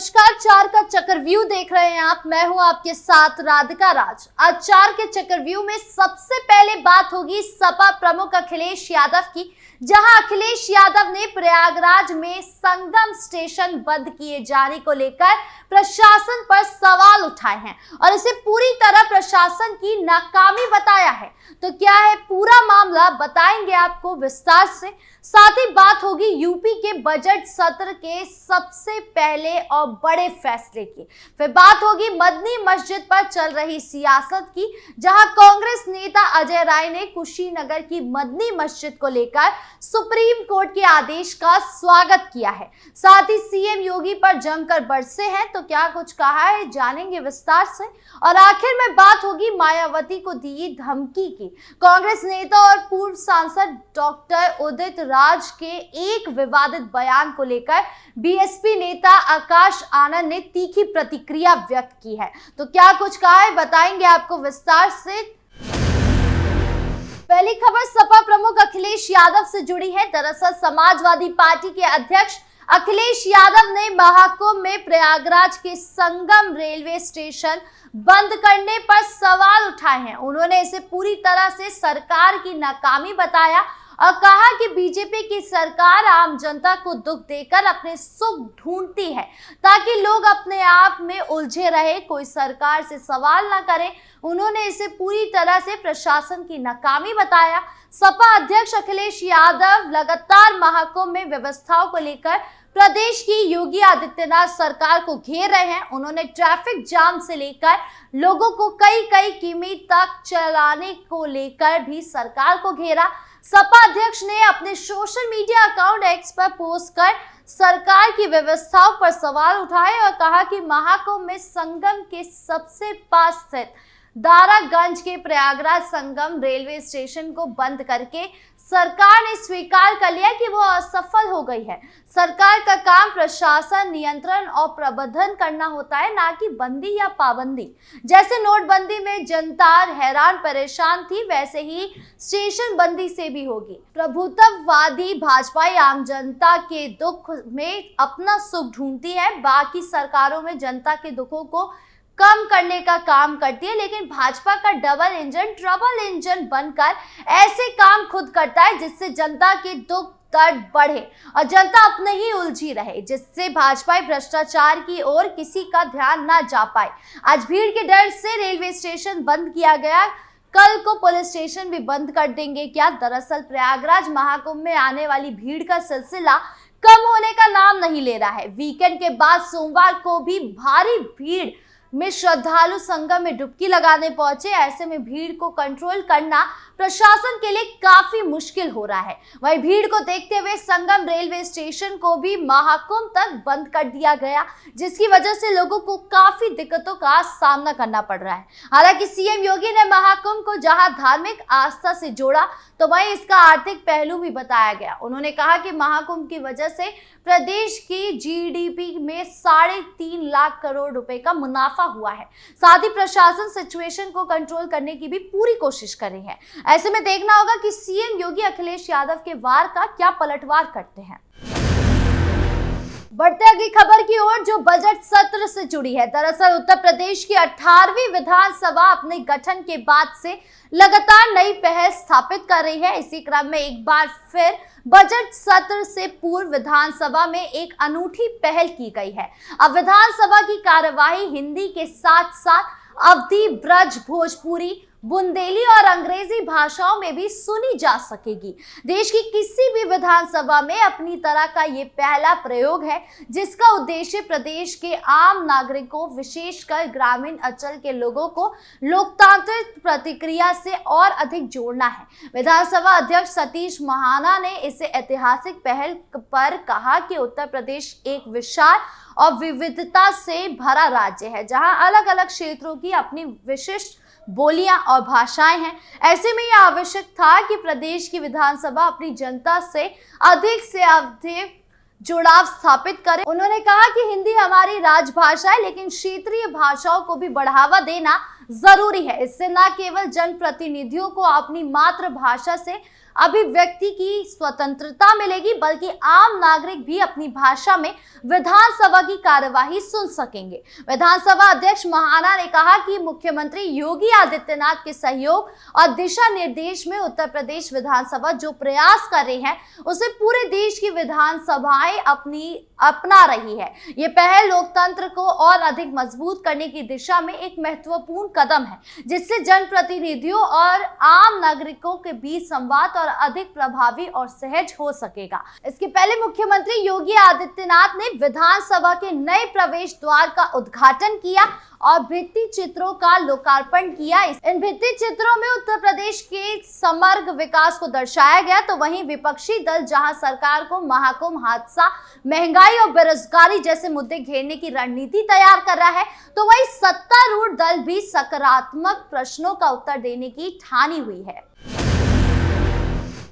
नमस्कार, चार का चक्रव्यूह देख रहे हैं आप। मैं हूं आपके साथ राधिका राज। आज चार के चक्रव्यूह में सबसे पहले बात होगी सपा प्रमुख अखिलेश यादव की, जहां अखिलेश यादव ने प्रयागराज में संगम स्टेशन बंद किए जाने को लेकर प्रशासन पर सवाल उठाए हैं और इसे पूरी तरह प्रशासन की नाकामी बताया है। तो क्या है पूरा मामला, बताएंगे आपको विस्तार से। साथ ही बात होगी यूपी के बजट सत्र के सबसे पहले और बड़े फैसले की। फिर बात होगी मदनी मस्जिद पर चल रही सियासत की, जहां कांग्रेस नेता अजय राय ने कुशीनगर की मदनी मस्जिद को लेकर सुप्रीम कोर्ट के आदेश का स्वागत किया है। साथ ही सीएम योगी पर जमकर बरसे हैं, तो क्या कुछ कहा है जानेंगे विस्तार से। और आखिर में बात होगी मायावती को दी धमकी की। कांग्रेस नेता और पूर्व सांसद डॉक्टर उदित राज के एक विवादित बयान को लेकर बीएसपी नेता आकाश आनंद ने तीखी प्रतिक्रिया व्यक्त की है। तो क्या कुछ कहा है बताएंगे आपको विस्तार से। पहली खबर सपा प्रमुख अखिलेश यादव से जुड़ी है। दरअसल समाजवादी पार्टी के अध्यक्ष अखिलेश यादव ने महाकुंभ में प्रयागराज के संगम रेलवे स्टेशन बंद करने पर सवाल उठाए हैं। उन्होंने इसे पूरी तरह से सरकार की नाकामी बताया और कहा कि बीजेपी की सरकार आम जनता को दुख देकर अपने सुख ढूंढती है ताकि लोग अपने आप में उलझे रहे, कोई सरकार से सवाल ना करे। उन्होंने इसे पूरी तरह से प्रशासन की नाकामी बताया। सपा अध्यक्ष अखिलेश यादव लगातार महाकुंभ में व्यवस्थाओं को लेकर प्रदेश की योगी आदित्यनाथ सरकार को घेर रहे हैं। उन्होंने ट्रैफिक जाम से लेकर लोगों को कई किमी तक चलाने को लेकर भी सरकार को घेरा। सपा अध्यक्ष ने अपने सोशल मीडिया अकाउंट एक्स पर पोस्ट कर सरकार की व्यवस्थाओं पर सवाल उठाए और कहा कि महाकुंभ में संगम के सबसे पास स्थित दारागंज के प्रयागराज संगम रेलवे स्टेशन को बंद करके सरकार ने स्वीकार कर लिया कि वो असफल हो गई है। सरकार का काम प्रशासन, नियंत्रण और प्रबंधन करना होता है, ना कि बंदी या पाबंदी। जैसे नोटबंदी में जनता हैरान परेशान थी, वैसे ही स्टेशन बंदी से भी होगी। प्रभुत्ववादी भाजपा आम जनता के दुख में अपना सुख ढूंढती है, बाकी सरकारों में जनता के दुखों को कम करने का काम करती है, लेकिन भाजपा का ट्रबल इंजन बनकर ऐसे काम खुद करता है जिससे जनता के दुख दर्द बढ़े और जनता अपने ही उलझी रहे, जिससे भाजपा भ्रष्टाचार की ओर किसी का ध्यान ना जा पाए। आज भीड़ के डर से रेलवे स्टेशन बंद किया गया, कल को पुलिस स्टेशन भी बंद कर देंगे क्या? दरअसल प्रयागराज महाकुंभ में आने वाली भीड़ का सिलसिला कम होने का नाम नहीं ले रहा है। वीकेंड के बाद सोमवार को भी भारी भीड़ में श्रद्धालु संगम में डुबकी लगाने पहुंचे। ऐसे में भीड़ को कंट्रोल करना प्रशासन के लिए काफी मुश्किल हो रहा है। वहीं भीड़ को देखते हुए संगम रेलवे स्टेशन को भी महाकुंभ तक बंद कर दिया गया, जिसकी वजह से लोगों को काफी दिक्कतों का सामना करना पड़ रहा है। हालांकि सीएम योगी ने महाकुंभ को जहां धार्मिक आस्था से जोड़ा, तो वहीं इसका आर्थिक पहलू भी बताया गया। उन्होंने कहा कि महाकुंभ की वजह से प्रदेश की जीडीपी में 3.5 लाख करोड़ रुपए का मुनाफा हुआ है। साथ ही प्रशासन सिचुएशन को कंट्रोल करने की भी पूरी कोशिश कर रही है। ऐसे में देखना होगा कि सीएम योगी अखिलेश यादव के वार का क्या पलटवार करते हैं। बढ़ते अगली खबर की ओर, जो बजट सत्र से जुड़ी है। दरअसल उत्तर प्रदेश की 18वीं विधानसभा अपने गठन के बाद से लगातार नई पहल स्थापित कर रही है। इसी क्रम में एक बार फिर बजट सत्र से पूर्व विधानसभा में एक अनूठी पहल की गई है। अब विधानसभा की कार्यवाही हिंदी के साथ साथ अवधी, ब्रज, भोजपुरी, बुंदेली और अंग्रेजी भाषाओं में भी सुनी जा सकेगी। देश की किसी भी विधानसभा में अपनी तरह का ये पहला प्रयोग है, जिसका उद्देश्य प्रदेश के आम नागरिकों, विशेषकर ग्रामीण अंचल के लोगों को लोकतांत्रिक प्रक्रिया से और अधिक जोड़ना है। विधानसभा अध्यक्ष सतीश महाना ने इसे ऐतिहासिक पहल पर कहा कि उत्तर प्रदेश एक विशाल और विविधता से भरा राज्य है, जहां अलग अलग क्षेत्रों की अपनी विशिष्ट बोलियां और भाषाएं हैं। ऐसे में यह आवश्यक था कि प्रदेश की विधानसभा अपनी जनता से अधिक जुड़ाव स्थापित करें। उन्होंने कहा कि हिंदी हमारी राजभाषा है, लेकिन क्षेत्रीय भाषाओं को भी बढ़ावा देना जरूरी है। इससे न केवल जनप्रतिनिधियों को अपनी मातृभाषा से अभिव्यक्ति की स्वतंत्रता मिलेगी, बल्कि आम नागरिक भी अपनी भाषा में विधानसभा की कार्यवाही सुन सकेंगे। विधानसभा अध्यक्ष महाना ने कहा कि मुख्यमंत्री योगी आदित्यनाथ के सहयोग और दिशा निर्देश में उत्तर प्रदेश विधानसभा जो प्रयास कर रही है, उसे पूरे देश की विधानसभाएं अपना रही है। ये पहल लोकतंत्र को और अधिक मजबूत करने की दिशा में एक महत्वपूर्ण कदम है, जिससे जनप्रतिनिधियों और आम नागरिकों के बीच संवाद और अधिक प्रभावी और सहज हो सकेगा। इसके पहले मुख्यमंत्री योगी आदित्यनाथ ने विधानसभा के नए प्रवेश द्वार का उद्घाटन किया और भित्ति चित्रों का लोकार्पण किया। इन भित्ति चित्रों में उत्तर प्रदेश के समग्र विकास को दर्शाया गया, तो वहीं विपक्षी दल जहां सरकार को महाकुंभ, हादसा, महंगाई और बेरोजगारी जैसे मुद्दे घेरने की रणनीति तैयार कर रहा है, तो वहीं सत्तारूढ़ दल भी सकारात्मक प्रश्नों का उत्तर देने की ठानी हुई है।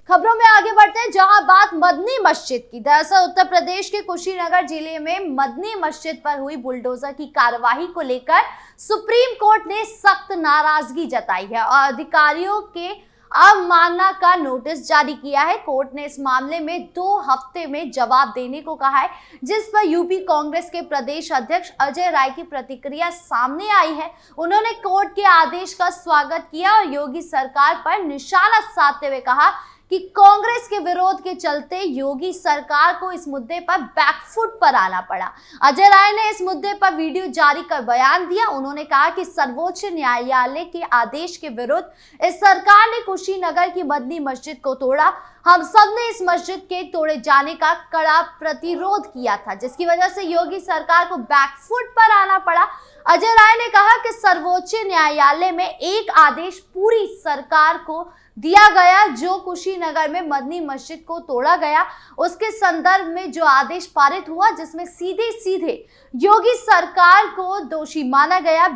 खबरों में आगे बढ़ते हैं, जहां बात मदनी मस्जिद की। दरअसल उत्तर प्रदेश के कुशीनगर जिले में मदनी मस्जिद पर हुई बुलडोजर की कार्यवाही को लेकर सुप्रीम कोर्ट ने सख्त नाराजगी जताई है और अधिकारियों के अवमानना का नोटिस जारी किया है। कोर्ट ने इस मामले में 2 हफ्ते में जवाब देने को कहा है, जिस पर यूपी कांग्रेस के प्रदेश अध्यक्ष अजय राय की प्रतिक्रिया सामने आई है। उन्होंने कोर्ट के आदेश का स्वागत किया और योगी सरकार पर निशाना साधते हुए कहा कि कांग्रेस के विरोध के चलते योगी सरकार को इस मुद्दे पर बैकफुट पर आना पड़ा। अजय राय ने इस मुद्दे पर वीडियो जारी कर बयान दिया। उन्होंने कहा कि सर्वोच्च न्यायालय के आदेश के विरुद्ध इस सरकार ने कुशीनगर की मदनी मस्जिद को तोड़ा। हम सब ने इस मस्जिद के तोड़े जाने का कड़ा प्रतिरोध किया था, जिसकी वजह से योगी सरकार को बैकफुट पर आना पड़ा। अजय राय ने कहा कि सर्वोच्च न्यायालय में एक आदेश पूरी सरकार को दिया गया, जो कुशीनगर में मदनी मस्जिद को तोड़ा गया, उसके संदर्भ में जो आदेश पारित हुआ, जिसमें सीधे सीधे योगी सरकार को दोषी माना गया।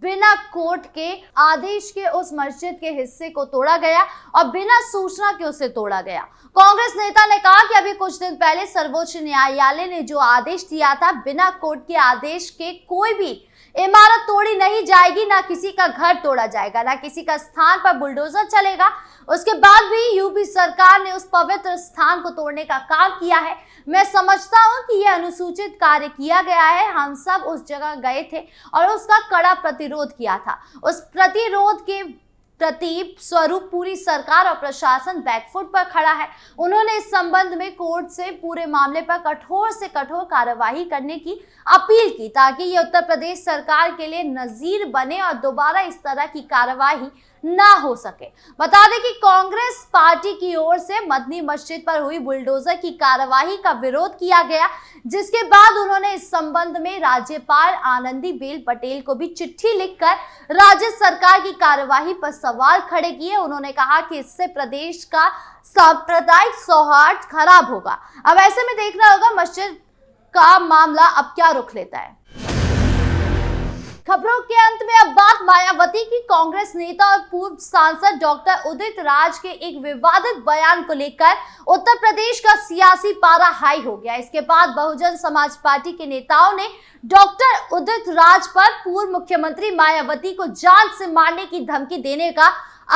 बिना कोर्ट के आदेश के उस मस्जिद के हिस्से को तोड़ा गया और बिना सूचना के उसे तोड़ा गया। कांग्रेस नेता ने कहा कि अभी कुछ दिन पहले सर्वोच्च न्यायालय ने जो आदेश दिया था, बिना कोर्ट के आदेश के कोई भी इमारत तोड़ी नहीं जाएगी, ना किसी का घर तोड़ा जाएगा, ना किसी का स्थान पर बुलडोजर चलेगा। उसके बाद भी यूपी सरकार ने उस पवित्र स्थान को तोड़ने का काम किया है। मैं समझता हूं कि यह अनुसूचित कार्य किया गया है। हम सब उस जगह गए थे और उसका कड़ा प्रतिरोध किया था। उस प्रतिरोध के प्रतीक स्वरूप पूरी सरकार और प्रशासन बैकफुट पर खड़ा है। उन्होंने इस संबंध में कोर्ट से पूरे मामले पर कठोर से कठोर कार्यवाही करने की अपील की, ताकि ये उत्तर प्रदेश सरकार के लिए नजीर बने और दोबारा इस तरह की कार्यवाही ना हो सके। बता दें कि कांग्रेस पार्टी की ओर से मदनी मस्जिद पर हुई बुलडोजर की कार्यवाही का विरोध किया गया, जिसके बाद उन्होंने इस संबंध में राज्यपाल आनंदीबेन पटेल को भी चिट्ठी लिखकर राज्य सरकार की कार्यवाही पर सवाल खड़े किए। उन्होंने कहा कि इससे प्रदेश का सांप्रदायिक सौहार्द खराब होगा। अब ऐसे में देखना होगा मस्जिद का मामला अब क्या रुख लेता है। खबरों के अंत में अब बात मायावती की। कांग्रेस नेता और पूर्व सांसद डॉक्टर उदित राज के एक विवादित बयान को लेकर उत्तर प्रदेश का सियासी पारा हाई हो गया। इसके बाद बहुजन समाज पार्टी के नेताओं ने डॉक्टर उदित राज पर पूर्व मुख्यमंत्री मायावती को जान से मारने की धमकी देने का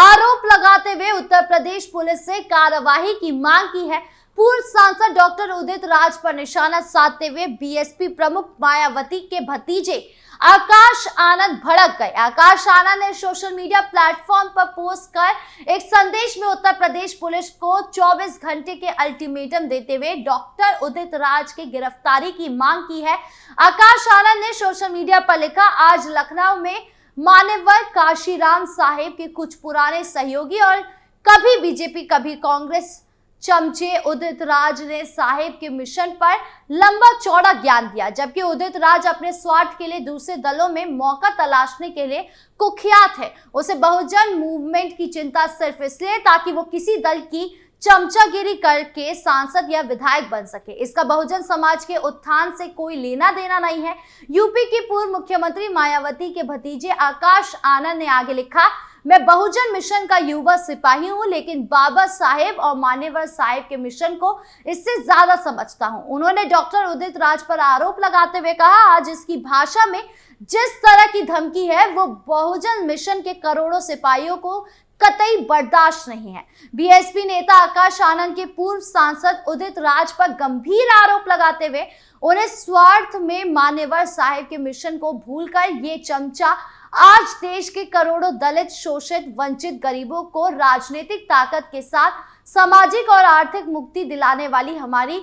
आरोप लगाते हुए उत्तर प्रदेश पुलिस से कार्यवाही की मांग की है। पूर्व सांसद डॉक्टर उदित राज पर निशाना साधते हुए बीएसपी प्रमुख मायावती के भतीजे आकाश आनंद भड़क गए। आकाश आनंद ने सोशल मीडिया प्लेटफॉर्म पर पोस्ट कर एक संदेश में उत्तर प्रदेश पुलिस को 24 घंटे के अल्टीमेटम देते हुए डॉक्टर उदित राज की गिरफ्तारी की मांग की है। आकाश आनंद ने सोशल मीडिया पर लिखा, आज लखनऊ में मान्यवर काशीराम साहेब के कुछ पुराने सहयोगी और कभी बीजेपी कभी कांग्रेस चमचे उदित राज ने साहेब के मिशन पर लंबा चौड़ा ज्ञान दिया, जबकि उदित राज अपने स्वार्थ के लिए दूसरे दलों में मौका तलाशने के लिए कुख्यात है। उसे बहुजन मूवमेंट की चिंता सिर्फ इसलिए ताकि वो किसी दल की चमचागिरी करके सांसद या विधायक बन सके। इसका बहुजन समाज के उत्थान से कोई लेना देना नहीं है। यूपी की पूर्व मुख्यमंत्री मायावती के भतीजे आकाश आनंद ने आगे लिखा, मैं बहुजन मिशन का युवा सिपाही हूं, लेकिन बाबा साहेब और मान्यवर साहेब के मिशन को इससे ज्यादा समझता हूं। उन्होंने डॉक्टर उदित राज पर आरोप लगाते हुए कहा, आज इसकी भाषा में जिस तरह की धमकी है वो बहुजन मिशन के करोड़ों सिपाहियों को कतई बर्दाश्त नहीं है। बीएसपी नेता आकाश आनंद के पूर्व सांसद उदित राज पर गंभीर आरोप लगाते हुए उन्हें स्वार्थ में मान्यवर साहेब के मिशन को भूलकर ये चमचा आज देश के करोड़ों दलित, शोषित, वंचित गरीबों को राजनीतिक ताकत के साथ सामाजिक और आर्थिक मुक्ति दिलाने वाली हमारी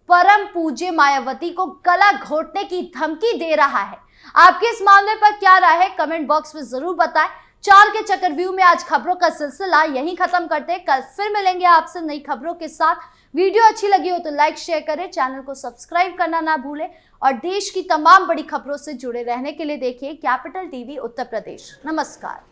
परम पूज्य मायावती को गला घोटने की धमकी दे रहा है। आपके इस मामले पर क्या राय है, कमेंट बॉक्स में जरूर बताएं। 4 के चक्रव्यूह में आज खबरों का सिलसिला यहीं खत्म करते हैं। कल फिर मिलेंगे आपसे नई खबरों के साथ। वीडियो अच्छी लगी हो तो लाइक शेयर करें, चैनल को सब्सक्राइब करना ना भूलें और देश की तमाम बड़ी खबरों से जुड़े रहने के लिए देखिए कैपिटल टीवी उत्तर प्रदेश। नमस्कार।